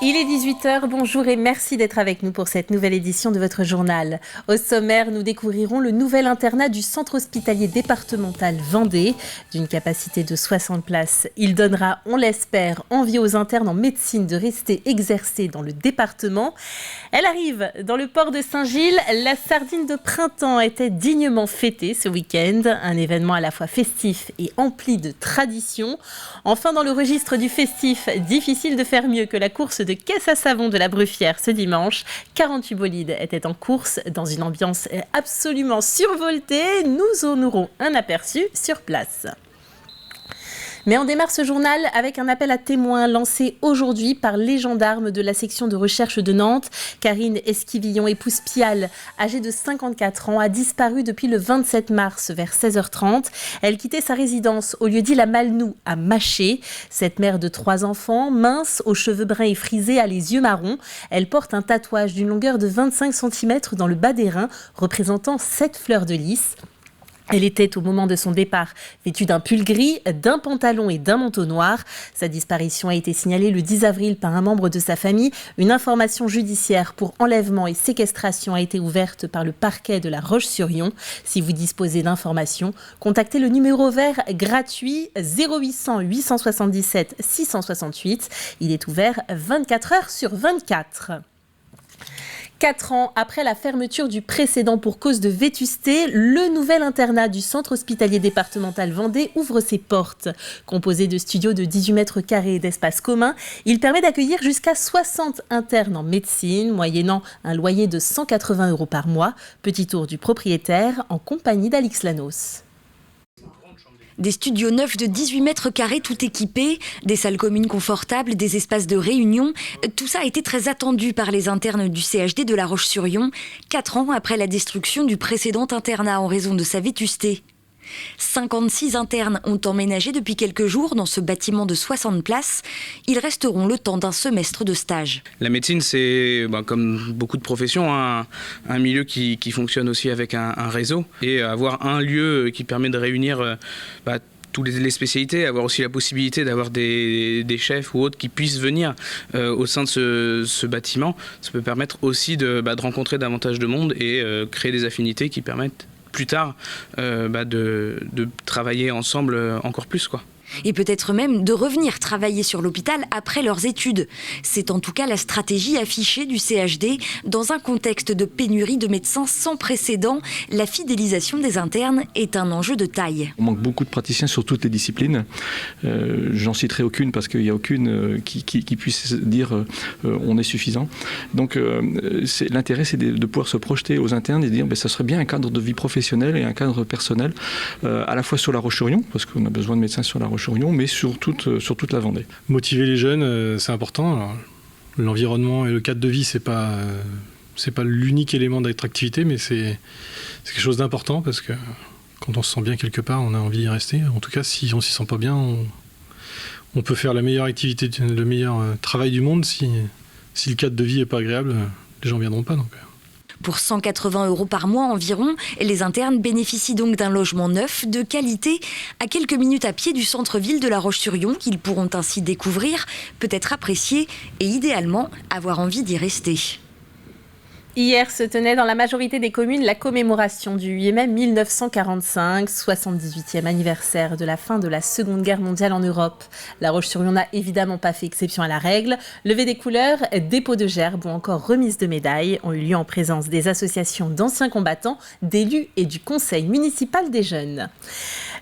Il est 18h, bonjour et merci d'être avec nous pour cette nouvelle édition de votre journal. Au sommaire, nous découvrirons le nouvel internat du centre hospitalier départemental Vendée. D'une capacité de 60 places, il donnera, on l'espère, envie aux internes en médecine de rester exercés dans le département. Elle arrive dans le port de Saint-Gilles. La sardine de printemps était dignement fêtée ce week-end. Un événement à la fois festif et empli de traditions. Enfin, dans le registre du festif, difficile de faire mieux que la course de caisse à savon de la Bruffière ce dimanche. 48 bolides étaient en course dans une ambiance absolument survoltée. Nous en aurons un aperçu sur place. Mais on démarre ce journal avec un appel à témoins lancé aujourd'hui par les gendarmes de la section de recherche de Nantes. Karine Esquivillon, épouse Pial, âgée de 54 ans, a disparu depuis le 27 mars vers 16h30. Elle quittait sa résidence au lieu-dit La Malnou à Maché. Cette mère de 3 enfants, mince, aux cheveux bruns et frisés, a les yeux marrons. Elle porte un tatouage d'une longueur de 25 cm dans le bas des reins, représentant 7 fleurs de lys. Elle était, au moment de son départ, vêtue d'un pull gris, d'un pantalon et d'un manteau noir. Sa disparition a été signalée le 10 avril par un membre de sa famille. Une information judiciaire pour enlèvement et séquestration a été ouverte par le parquet de La Roche-sur-Yon. Si vous disposez d'informations, contactez le numéro vert gratuit 0800 877 668. Il est ouvert 24 heures sur 24. 4 ans après la fermeture du précédent pour cause de vétusté, le nouvel internat du centre hospitalier départemental Vendée ouvre ses portes. Composé de studios de 18 mètres carrés d'espace commun, il permet d'accueillir jusqu'à 60 internes en médecine, moyennant un loyer de 180 € par mois. Petit tour du propriétaire en compagnie d'Alix Lanos. Des studios neufs de 18 mètres carrés tout équipés, des salles communes confortables, des espaces de réunion. Tout ça a été très attendu par les internes du CHD de La Roche-sur-Yon, 4 ans après la destruction du précédent internat en raison de sa vétusté. 56 internes ont emménagé depuis quelques jours dans ce bâtiment de 60 places. Ils resteront le temps d'un semestre de stage. La médecine, c'est comme beaucoup de professions, un milieu qui fonctionne aussi avec un réseau. Et avoir un lieu qui permet de réunir toutes les spécialités, avoir aussi la possibilité d'avoir des chefs ou autres qui puissent venir au sein de ce bâtiment, ça peut permettre aussi de rencontrer davantage de monde et créer des affinités qui permettent plus tard de travailler ensemble encore plus, quoi. Et peut-être même de revenir travailler sur l'hôpital après leurs études. C'est en tout cas la stratégie affichée du CHD dans un contexte de pénurie de médecins sans précédent. La fidélisation des internes est un enjeu de taille. On manque beaucoup de praticiens sur toutes les disciplines. J'en citerai aucune parce qu'il n'y a aucune qui puisse dire on est suffisant. Donc l'intérêt, c'est de pouvoir se projeter aux internes et de dire ça serait bien un cadre de vie professionnelle et un cadre personnel à la fois sur La Roche-sur-Yon, parce qu'on a besoin de médecins sur La Roche-sur-Yon, mais sur toute la Vendée. Motiver les jeunes, c'est important. Alors, l'environnement et le cadre de vie, c'est pas l'unique élément d'attractivité, mais c'est quelque chose d'important parce que quand on se sent bien quelque part, on a envie d'y rester. En tout cas, si on s'y sent pas bien, on peut faire la meilleure activité, le meilleur travail du monde. Si le cadre de vie est pas agréable, les gens viendront pas. Donc. Pour 180 € par mois environ, les internes bénéficient donc d'un logement neuf, de qualité, à quelques minutes à pied du centre-ville de La Roche-sur-Yon, qu'ils pourront ainsi découvrir, peut-être apprécier et idéalement avoir envie d'y rester. Hier se tenait dans la majorité des communes la commémoration du 8 mai 1945, 78e anniversaire de la fin de la Seconde Guerre mondiale en Europe. La Roche-sur-Yon n'a évidemment pas fait exception à la règle. Levée des couleurs, dépôt de gerbes ou encore remise de médailles ont eu lieu en présence des associations d'anciens combattants, d'élus et du conseil municipal des jeunes.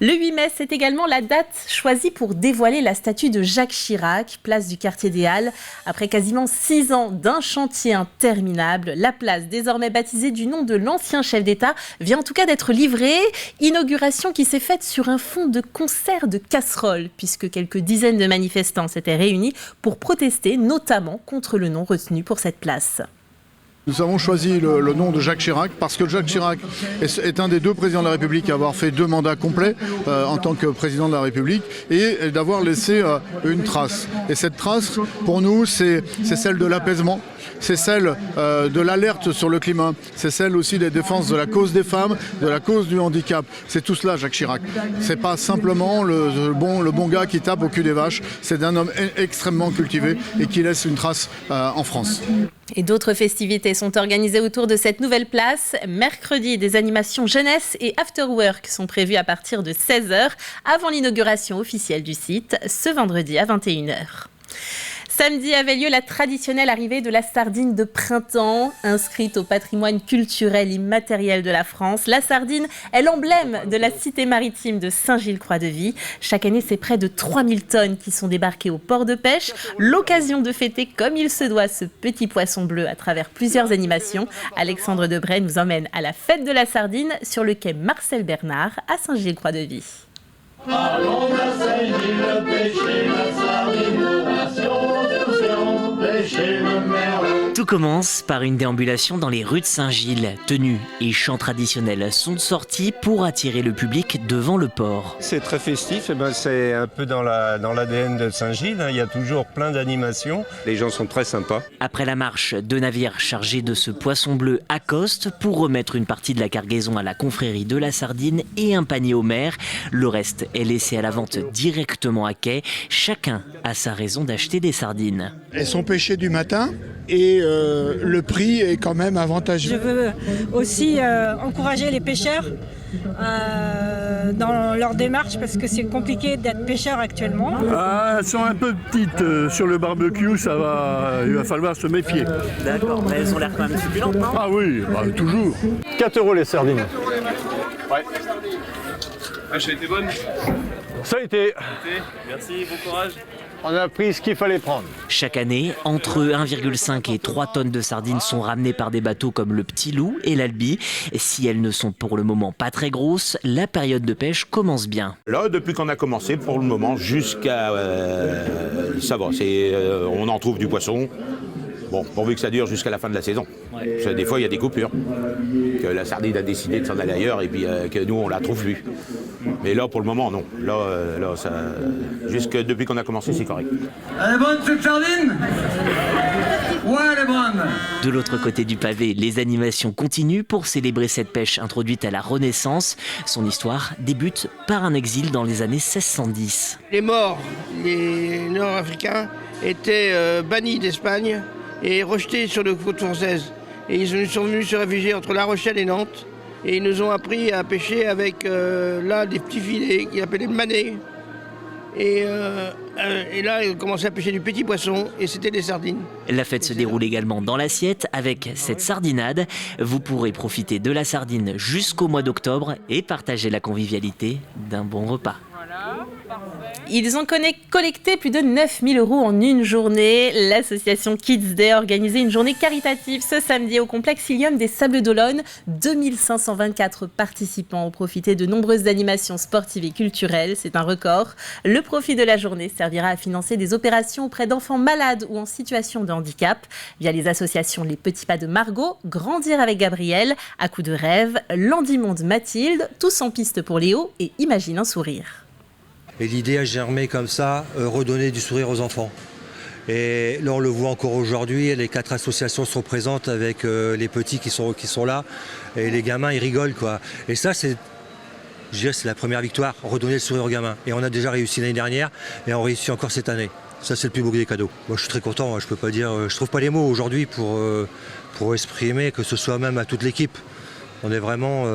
Le 8 mai, c'est également la date choisie pour dévoiler la statue de Jacques Chirac, place du quartier des Halles. Après quasiment 6 ans d'un chantier interminable, la place, désormais baptisée du nom de l'ancien chef d'État, vient en tout cas d'être livrée. Inauguration qui s'est faite sur un fond de concert de casseroles, puisque quelques dizaines de manifestants s'étaient réunis pour protester, notamment contre le nom retenu pour cette place. Nous avons choisi le nom de Jacques Chirac parce que Jacques Chirac est un des 2 présidents de la République à avoir fait 2 mandats complets en tant que président de la République et d'avoir laissé une trace. Et cette trace, pour nous, c'est celle de l'apaisement. c'est celle de l'alerte sur le climat, c'est celle aussi des défenses de la cause des femmes, de la cause du handicap. C'est tout cela, Jacques Chirac. C'est pas simplement le bon gars qui tape au cul des vaches, c'est un homme extrêmement cultivé et qui laisse une trace en France. Et d'autres festivités sont organisées autour de cette nouvelle place. Mercredi, des animations jeunesse et after-work sont prévues à partir de 16h avant l'inauguration officielle du site, ce vendredi à 21h. Samedi avait lieu la traditionnelle arrivée de la sardine de printemps. Inscrite au patrimoine culturel immatériel de la France, la sardine est l'emblème de la cité maritime de Saint-Gilles-Croix-de-Vie. Chaque année, c'est près de 3000 tonnes qui sont débarquées au port de pêche. L'occasion de fêter comme il se doit ce petit poisson bleu à travers plusieurs animations. Alexandre Debray nous emmène à la fête de la sardine sur le quai Marcel Bernard à Saint-Gilles-Croix-de-Vie. Allons à Saint-Gilles pêcher la sardine, pêcher le merle. Tout commence par une déambulation dans les rues de Saint-Gilles. Tenues et chants traditionnels sont sortis pour attirer le public devant le port. C'est très festif, et c'est un peu dans l'ADN de Saint-Gilles, il y a toujours plein d'animations. Les gens sont très sympas. Après la marche, 2 navires chargés de ce poisson bleu accostent pour remettre une partie de la cargaison à la confrérie de la sardine et un panier au maire. Le reste est laissé à la vente directement à quai. Chacun a sa raison d'acheter des sardines. Elles sont pêchées du matin et le prix est quand même avantageux. Je veux aussi encourager les pêcheurs dans leur démarche parce que c'est compliqué d'être pêcheur actuellement. Elles sont un peu petites sur le barbecue, il va falloir se méfier. D'accord, mais elles ont l'air quand même succulentes, non ? Ah oui, toujours. 4 € les sardines. Ouais. Ah, ça a été bonne. Ça a été. Merci, bon courage. On a pris ce qu'il fallait prendre. Chaque année, entre 1,5 et 3 tonnes de sardines sont ramenées par des bateaux comme le Petit Loup et l'Albi. Si elles ne sont pour le moment pas très grosses, la période de pêche commence bien. Là, depuis qu'on a commencé, pour le moment, jusqu'à... ça va, on en trouve du poisson. Bon, pourvu que ça dure jusqu'à la fin de la saison. Ouais. Parce que des fois, il y a des coupures. Que la sardine a décidé de s'en aller ailleurs et puis que nous, on la trouve plus. Mais là, pour le moment, non. Là jusque depuis qu'on a commencé, c'est correct. Elle est bonne, cette sardine ? Ouais, elle est bonne. De l'autre côté du pavé, les animations continuent pour célébrer cette pêche introduite à la Renaissance. Son histoire débute par un exil dans les années 1610. Les morts, les Nord-Africains, étaient bannis d'Espagne et rejetés sur les côtes françaises. Et ils sont venus se réfugier entre La Rochelle et Nantes. Et ils nous ont appris à pêcher avec là des petits filets qu'ils appelaient manets. Et là, ils ont commencé à pêcher du petit poisson et c'était des sardines. La fête se déroule également dans l'assiette avec cette sardinade. Vous pourrez profiter de la sardine jusqu'au mois d'octobre et partager la convivialité d'un bon repas. Voilà, parfait. Ils ont collecté plus de 9000 € en une journée. L'association Kids Day a organisé une journée caritative ce samedi au complexe Ilium des Sables d'Olonne. 2524 participants ont profité de nombreuses animations sportives et culturelles. C'est un record. Le profit de la journée servira à financer des opérations auprès d'enfants malades ou en situation de handicap. Via les associations Les Petits Pas de Margot, Grandir avec Gabriel, À coup de rêve, Landimonde Mathilde, Tous en piste pour Léo et Imagine un sourire. Et l'idée a germé comme ça, redonner du sourire aux enfants. Et là, on le voit encore aujourd'hui, les 4 associations sont présentes avec les petits qui sont là. Et les gamins, ils rigolent, quoi. Et ça, c'est la première victoire, redonner le sourire aux gamins. Et on a déjà réussi l'année dernière et on réussit encore cette année. Ça, c'est le plus beau des cadeaux. Moi, je suis très content, je peux pas dire, je trouve pas les mots aujourd'hui pour exprimer, que ce soit même à toute l'équipe. On est vraiment...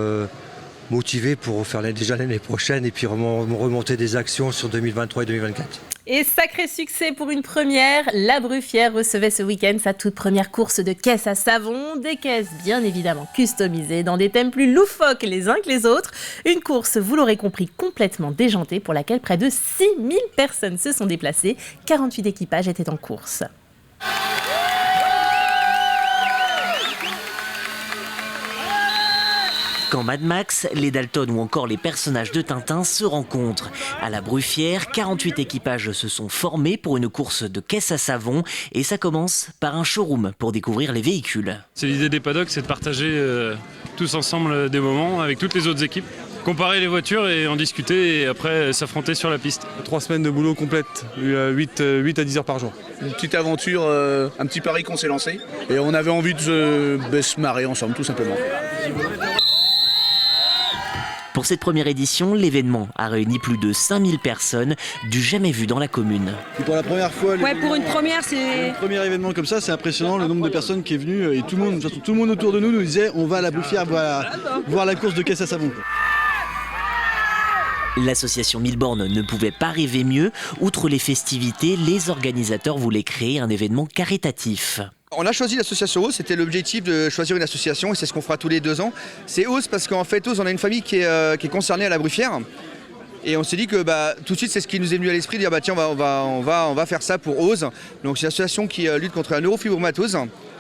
motivé pour faire déjà l'année prochaine et puis remonter des actions sur 2023 et 2024. Et sacré succès pour une première, la Bruffière recevait ce week-end sa toute première course de caisses à savon, des caisses bien évidemment customisées dans des thèmes plus loufoques les uns que les autres. Une course, vous l'aurez compris, complètement déjantée pour laquelle près de 6000 personnes se sont déplacées. 48 équipages étaient en course. Quand Mad Max, les Dalton ou encore les personnages de Tintin se rencontrent. À la Bruffière, 48 équipages se sont formés pour une course de caisse à savon et ça commence par un showroom pour découvrir les véhicules. C'est l'idée des paddocks, c'est de partager tous ensemble des moments avec toutes les autres équipes comparer les voitures et en discuter et après s'affronter sur la piste. 3 semaines de boulot complète, 8 à 10 heures par jour. Une petite aventure, un petit pari qu'on s'est lancé et on avait envie de se marrer ensemble tout simplement. Pour cette première édition, l'événement a réuni plus de 5000 personnes, du jamais vu dans la commune. Et pour la première fois, pour une première, c'est... Un premier événement comme ça, c'est impressionnant le nombre de personnes qui est venu et tout le monde autour de nous disait on va à la Bruffière voir la course de caisse à savon. L'association 1000 bornes ne pouvait pas rêver mieux. Outre les festivités, les organisateurs voulaient créer un événement caritatif. On a choisi l'association OSE, c'était l'objectif de choisir une association et c'est ce qu'on fera tous les 2 ans. C'est OSE parce qu'en fait OSE, on a une famille qui est concernée à la Bruffière. Et on s'est dit que tout de suite c'est ce qui nous est venu à l'esprit, de dire tiens on va faire ça pour OSE. Donc c'est une association qui lutte contre la neurofibromatose,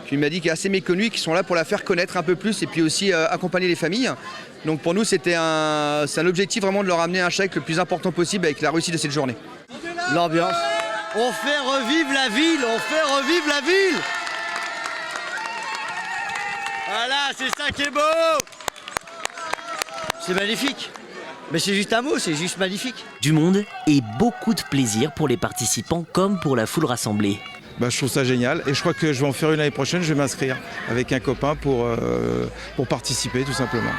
qui m'a dit qu'elle est assez méconnue, qui sont là pour la faire connaître un peu plus et puis aussi accompagner les familles. Donc pour nous c'est un objectif vraiment de leur amener un chèque le plus important possible avec la réussite de cette journée. L'ambiance. On fait revivre la ville, Voilà, c'est ça qui est beau. C'est magnifique. Mais c'est juste un mot, c'est juste magnifique. Du monde et beaucoup de plaisir pour les participants comme pour la foule rassemblée. Je trouve ça génial et je crois que je vais en faire une l'année prochaine, je vais m'inscrire avec un copain pour participer tout simplement.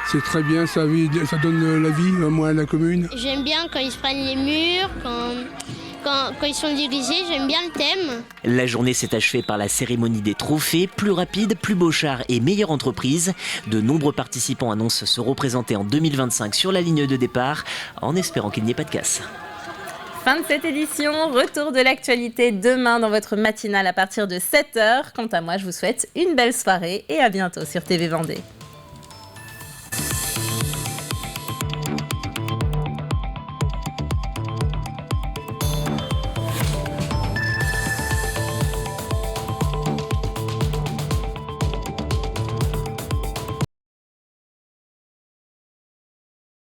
C'est très bien, ça donne la vie moi, à la commune. J'aime bien quand ils se prennent les murs, quand ils sont dirigés, j'aime bien le thème. La journée s'est achevée par la cérémonie des trophées, plus rapide, plus beau char et meilleure entreprise. De nombreux participants annoncent se représenter en 2025 sur la ligne de départ, en espérant qu'il n'y ait pas de casse. Fin de cette édition, retour de l'actualité demain dans votre matinale à partir de 7h. Quant à moi, je vous souhaite une belle soirée et à bientôt sur TV Vendée.